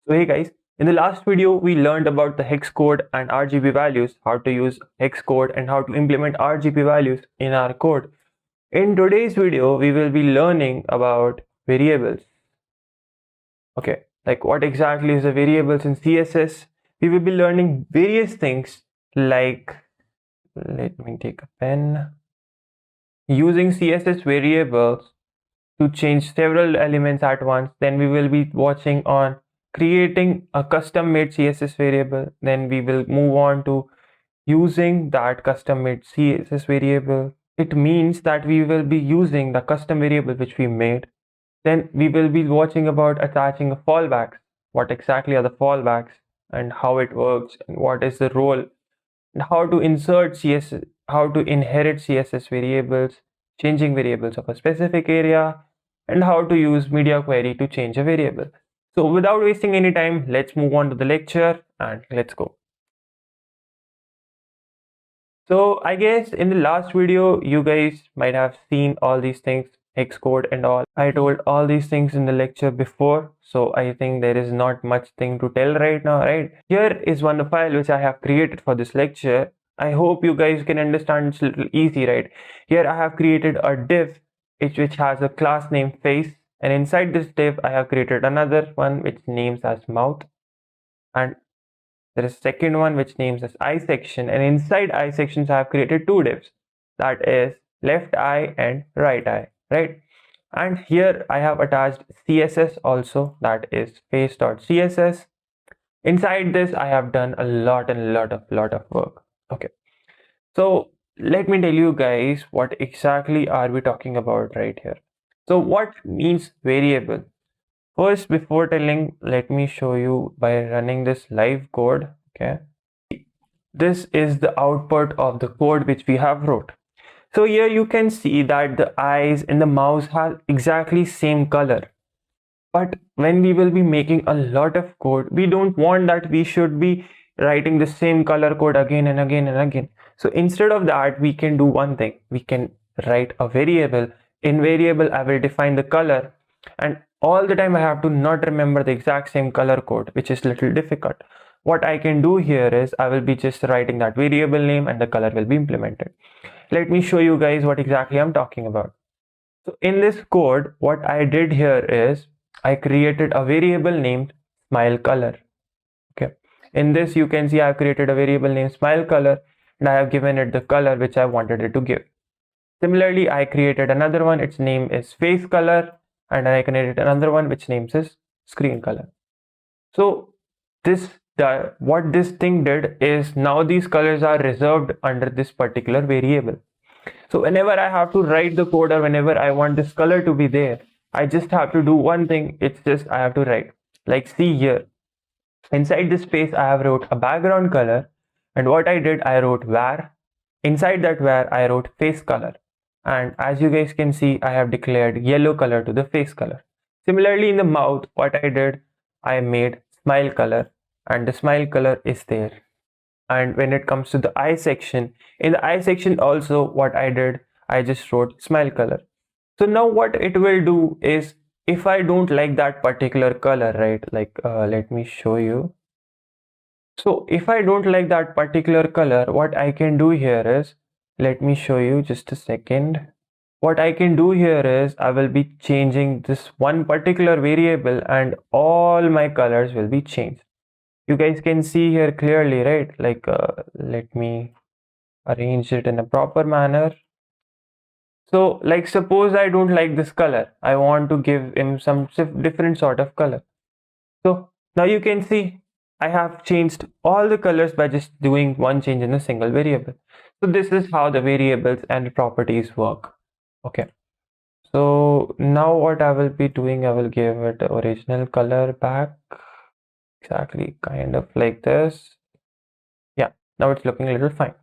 So hey guys, in the last video we learned about the hex code and RGB values, how to use hex code and how to implement RGB values in our code. In today's video we will be learning about variables. Okay, like what exactly is the variables in CSS? We will be learning various things like, let me take a pen, using CSS variables to change several elements at once. Then we will be watching on creating a custom made CSS variable. Then we will move on to using that custom made CSS variable. It means that we will be using the custom variable which we made. Then we will be watching about attaching a fallback. What exactly are the fallbacks and how it works and what is the role and how to insert CSS, how to inherit CSS variables, changing variables of a specific area, and how to use media query to change a variable. So without wasting any time, let's move on to the lecture and let's go. So I guess in the last video, you guys might have seen all these things, hex code and all. I told all these things in the lecture before, so I think there is not much thing to tell right now, right? Here is one file which I have created for this lecture. I hope you guys can understand it's a little easy, right? Here I have created a div which has a class name face, and inside this div I have created another one which names as mouth, and there is second one which names as eye section, and inside eye sections I have created two divs, that is left eye and right eye, right? And here I have attached CSS also, that is face.css. Inside this I have done a lot of work. Okay, so let me tell you guys what exactly are we talking about right here. So what means variable? First, before telling, let me show you by running this live code. Okay, this is the output of the code which we have wrote. So here you can see that the eyes and the mouse have exactly same color. But when we will be making a lot of code, we don't want that we should be writing the same color code again and again and again. So instead of that, we can do one thing. We can write a variable. In variable, I will define the color, and all the time I have to not remember the exact same color code, which is little difficult. What I can do here is I will be just writing that variable name and the color will be implemented. Let me show you guys what exactly I'm talking about. So in this code, what I did here is I created a variable named smile color. Okay. In this, you can see I've created a variable named smile color and I have given it the color which I wanted it to give. Similarly, I created another one. Its name is face color, and I created another one which names is screen color. So what this thing did is now these colors are reserved under this particular variable. So whenever I have to write the code or whenever I want this color to be there, I just have to do one thing. It's just I have to write, like see here, inside this space I have wrote a background color, and what I did, I wrote var. Inside that var I wrote face color, and as you guys can see, I have declared yellow color to the face color. Similarly, in the mouth, what I did, I made smile color, and the smile color is there. And when it comes to the eye section, in the eye section also, what I did, I just wrote smile color. So now what it will do is, if I don't like that particular color, right, like let me show you. So if I don't like that particular color, what I can do here is, let me show you just a second. What I can do here is I will be changing this one particular variable and all my colors will be changed. You guys can see here clearly, right? Like let me arrange it in a proper manner. So like suppose I don't like this color, I want to give him some different sort of color. So now you can see I have changed all the colors by just doing one change in a single variable. So this is how the variables and properties work. Okay, so now what I will be doing, I will give it the original color back, exactly kind of like this. Yeah, now it's looking a little fine.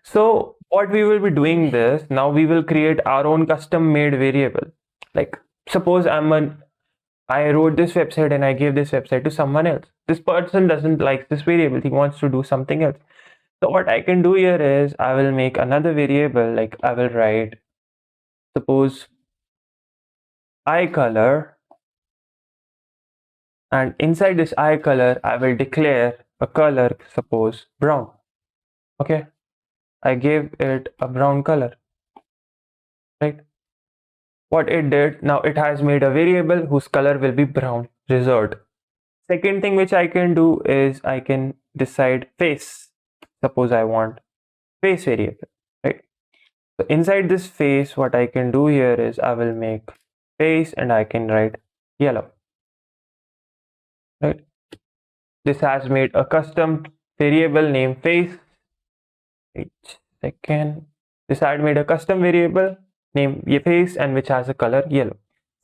So what we will be doing this, now we will create our own custom made variable. Like suppose I wrote this website and I gave this website to someone else. This person doesn't like this variable, he wants to do something else. So what I can do here is I will make another variable, like I will write, suppose eye color, and inside this eye color, I will declare a color, suppose brown. Okay, I gave it a brown color, right? What it did, now it has made a variable whose color will be brown, result. Second thing which I can do is I can decide face. Suppose I want face variable, right? So inside this face, what I can do here is I will make face and I can write yellow, right? This has made a custom variable named face. Wait a second. This had made a custom variable named face and which has a color yellow.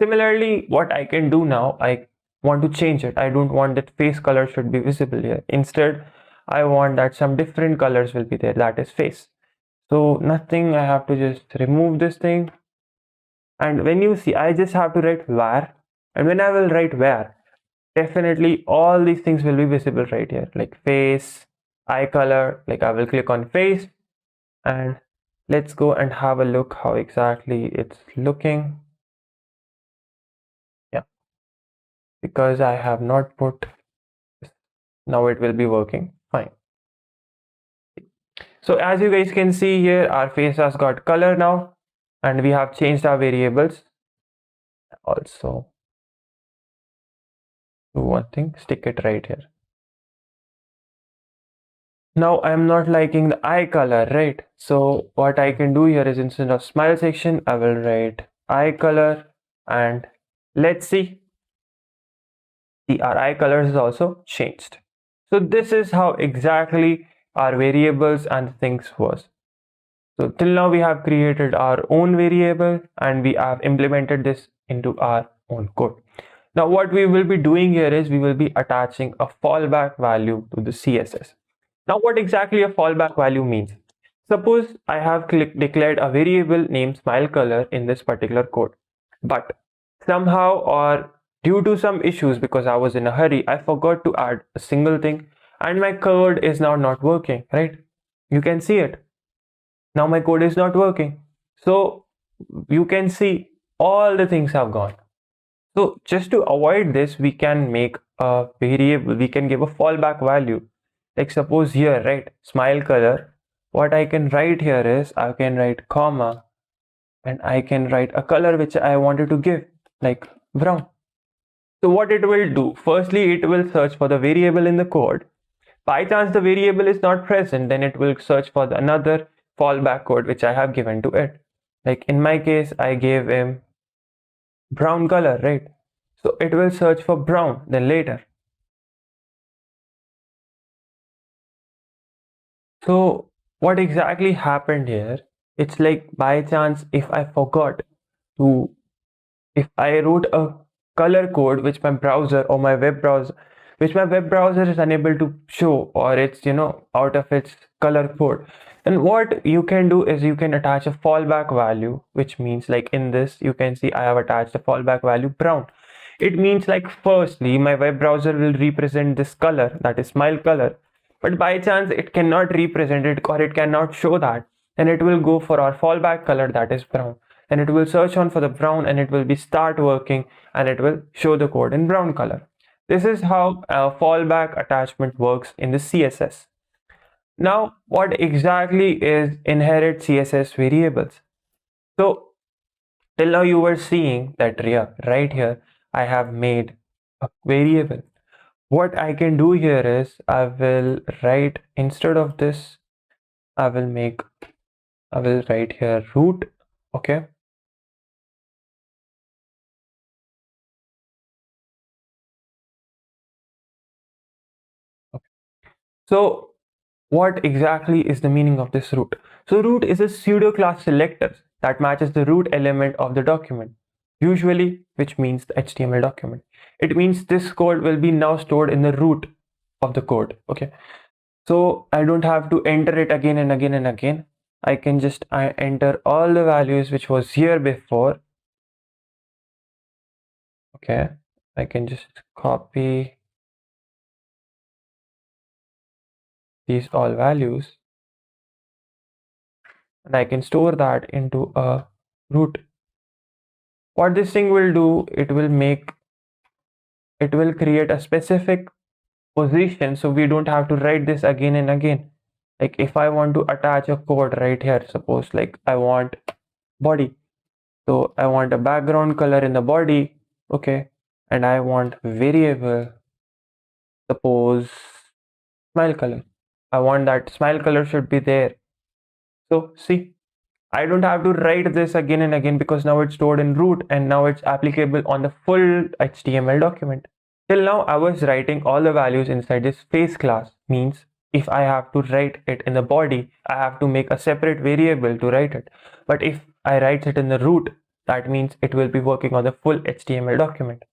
Similarly, what I can do now, I want to change it. I don't want that face color should be visible here. Instead, I want that some different colors will be there, that is face. So nothing, I have to just remove this thing. And when you see, I just have to write var. And when I will write var, definitely all these things will be visible right here, like face, eye color. Like I will click on face and let's go and have a look how exactly it's looking. Yeah, because I have not put this. Now it will be working fine. So as you guys can see here, our face has got color now and we have changed our variables. Also do one thing, stick it right here. Now I'm not liking the eye color, right? So what I can do here is instead of smile section, I will write eye color and let's see. See, our eye color is also changed. So this is how exactly our variables and things was. So till now we have created our own variable and we have implemented this into our own code. Now what we will be doing here is we will be attaching a fallback value to the CSS. Now what exactly a fallback value means? Suppose I have declared a variable named smile color in this particular code, but somehow or due to some issues because I was in a hurry, I forgot to add a single thing and my code is now not working, right? You can see it. Now my code is not working. So you can see all the things have gone. So just to avoid this, we can make a variable, we can give a fallback value. Like suppose here, right, smile color. What I can write here is I can write comma and I can write a color which I wanted to give, like brown. So what it will do, firstly, it will search for the variable in the code. By chance the variable is not present, then it will search for another fallback code which I have given to it. Like in my case, I gave him brown color, right? So it will search for brown then later. So what exactly happened here? It's like by chance if I forgot to, if I wrote a color code which my browser or my web browser, which my web browser is unable to show, or it's out of its color code, then what you can do is you can attach a fallback value, which means like in this you can see I have attached a fallback value brown. It means like firstly my web browser will represent this color, that is smile color, but by chance it cannot represent it or it cannot show that, then it will go for our fallback color, that is brown, and it will search on for the brown and it will be start working and it will show the code in brown color. This is how a fallback attachment works in the CSS. Now what exactly is inherit CSS variables? So till now you were seeing that right here I have made a variable. What I can do here is I will write, instead of this I will write here root. Okay, so what exactly is the meaning of this root? So root is a pseudo class selector that matches the root element of the document, usually which means the HTML document. It means this code will be now stored in the root of the code. Okay, so I don't have to enter it again and again and again. I can just enter all the values which was here before. Okay, I can just copy these all values and I can store that into a root. What this thing will do, it will make it will create a specific position, so we don't have to write this again and again. Like if I want to attach a code right here, suppose like I want body, so I want a background color in the body, okay, and I want variable, suppose smile color. I want that smile color should be there. So see, I don't have to write this again and again because now it's stored in root and now it's applicable on the full HTML document. Till now I was writing all the values inside this face class, means if I have to write it in the body, I have to make a separate variable to write it. But if I write it in the root, that means it will be working on the full HTML document.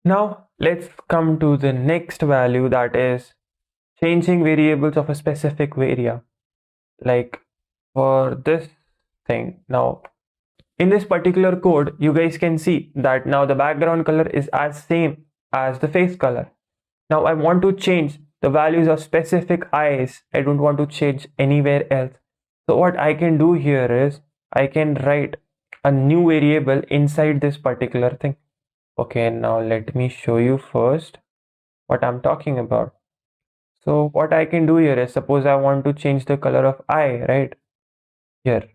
Now let's come to the next value, that is changing variables of a specific area. Like for this thing, now in this particular code, you guys can see that now the background color is as same as the face color. Now I want to change the values of specific eyes. I don't want to change anywhere else. So what I can do here is I can write a new variable inside this particular thing. Okay, now let me show you first what I'm talking about. So what I can do here is, suppose I want to change the color of eye, right? Here,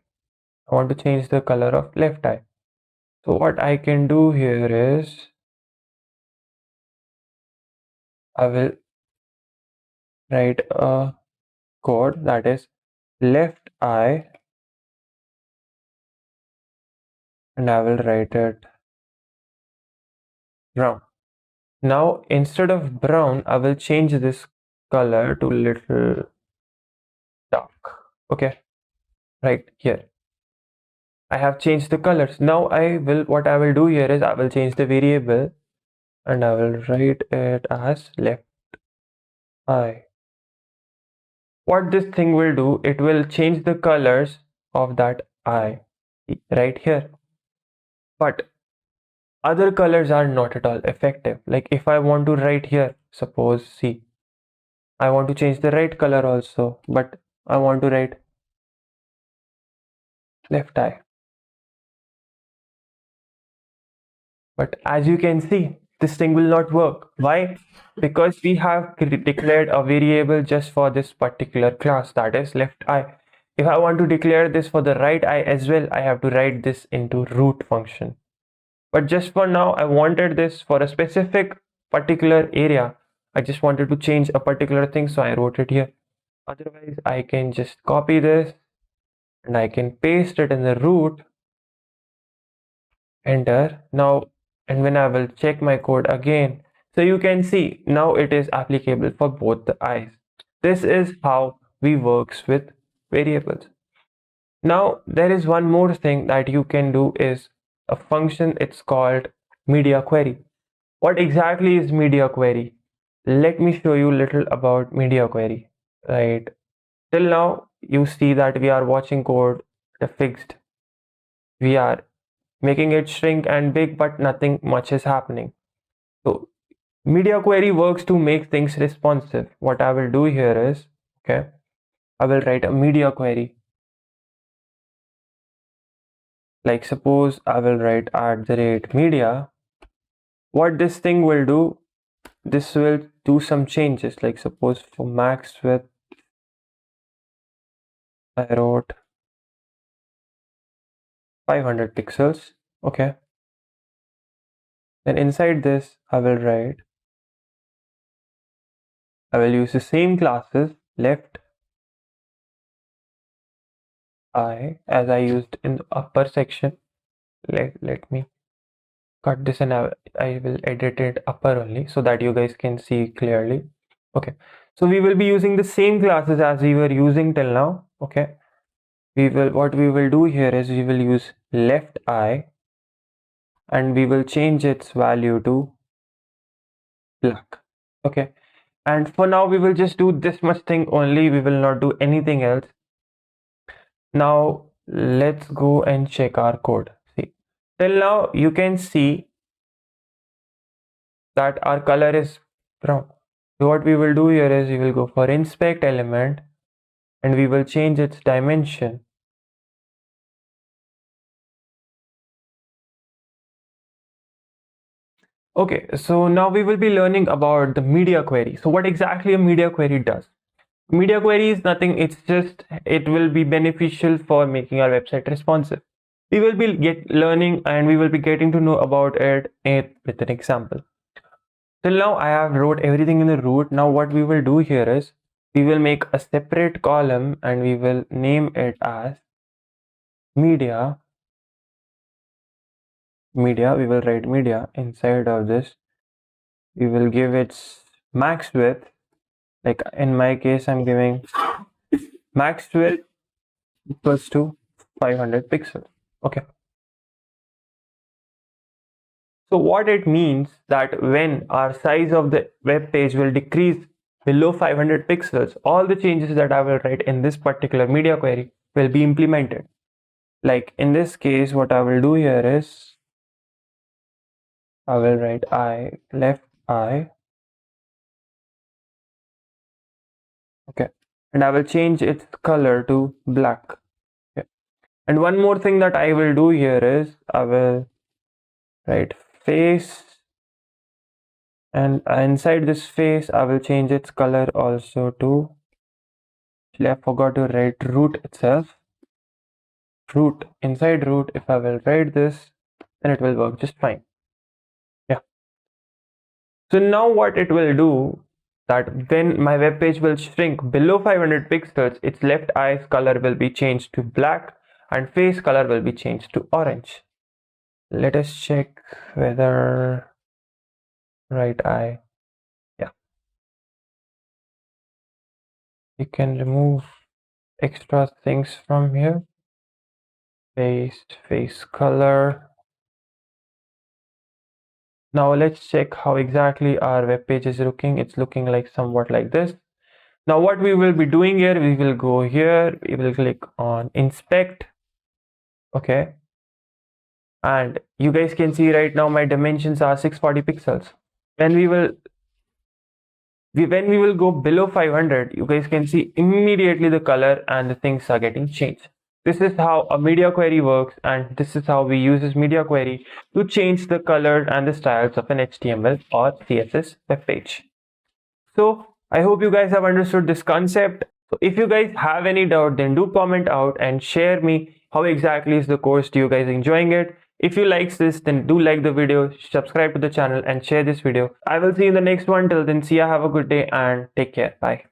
I want to change the color of left eye. So what I can do here is I will write a code that is left eye, and I will write it brown. Now instead of brown, I will change this color to little dark. Okay, right here. I have changed the colors. Now what I will do here is I will change the variable and I will write it as left eye. What this thing will do, it will change the colors of that eye right here. But other colors are not at all effective. Like if I want to write here, suppose see, I want to change the right color also, but I want to write left eye. But as you can see, this thing will not work. Why? Because we have declared a variable just for this particular class, that is left eye. If I want to declare this for the right eye as well, I have to write this into root function. But just for now, I wanted this for a specific particular area. I just wanted to change a particular thing, so I wrote it here. Otherwise, I can just copy this and I can paste it in the root, enter. Now, and when I will check my code again, so you can see now it is applicable for both the eyes. This is how we works with variables. Now, there is one more thing that you can do is a function. It's called media query. What exactly is media query? Let me show you a little about media query. Right. Till now, you see that we are watching code fixed. We are making it shrink and big, but nothing much is happening. So media query works to make things responsive. What I will do here is, okay, I will write a media query. Like suppose I will write @media. What this thing will do, this will do some changes. Like suppose for max width, I wrote 500 pixels. Okay. Then inside this, I will use the same classes left eye as I used in the upper section. Let me cut this and I will edit it upper only so that you guys can see clearly. Okay, so we will be using the same classes as we were using till now. Okay, what we will do here is we will use left eye and we will change its value to black. Okay, and for now we will just do this much thing only. We will not do anything else. Now let's go and check our code. See, till now you can see that our color is brown. So what we will do here is we will go for inspect element and we will change its dimension. Okay, so now we will be learning about the media query. So what exactly a media query does? Media query is nothing, it's just, it will be beneficial for making our website responsive. We will be learning and we will be getting to know about it with an example. Till now I have wrote everything in the root. Now what we will do here is we will make a separate column and we will name it as media. We will write media. Inside of this we will give its max width. Like in my case I'm giving max width equals to 500 pixels. Okay. So what it means that when our size of the web page will decrease below 500 pixels, all the changes that I will write in this particular media query will be implemented. Like in this case, what I will do here is I will write I left I. Okay. And I will change its color to black. Okay. And one more thing that I will do here is I will write face, and inside this face I will change its color also to, actually I forgot to write root itself. Root, inside root, if I will write this, then it will work just fine. Yeah. So now what it will do, that when my web page will shrink below 500 pixels, its left eye's color will be changed to black and face color will be changed to orange. Let us check whether right eye. Yeah. You can remove extra things from here. Face color. Now let's check how exactly our web page is looking. It's looking like somewhat like this. Now what we will be doing here, we will go here, we will click on inspect. Okay. And you guys can see right now my dimensions are 640 pixels. When we will go below 500, you guys can see immediately the color and the things are getting changed. This is how a media query works, and this is how we use this media query to change the color and the styles of an HTML or CSS web page. So I hope you guys have understood this concept. So if you guys have any doubt, then do comment out and share me how exactly is the course. Do you guys enjoying it? If you like this, then do like the video, subscribe to the channel and share this video. I will see you in the next one. Till then, see ya, have a good day and take care. Bye.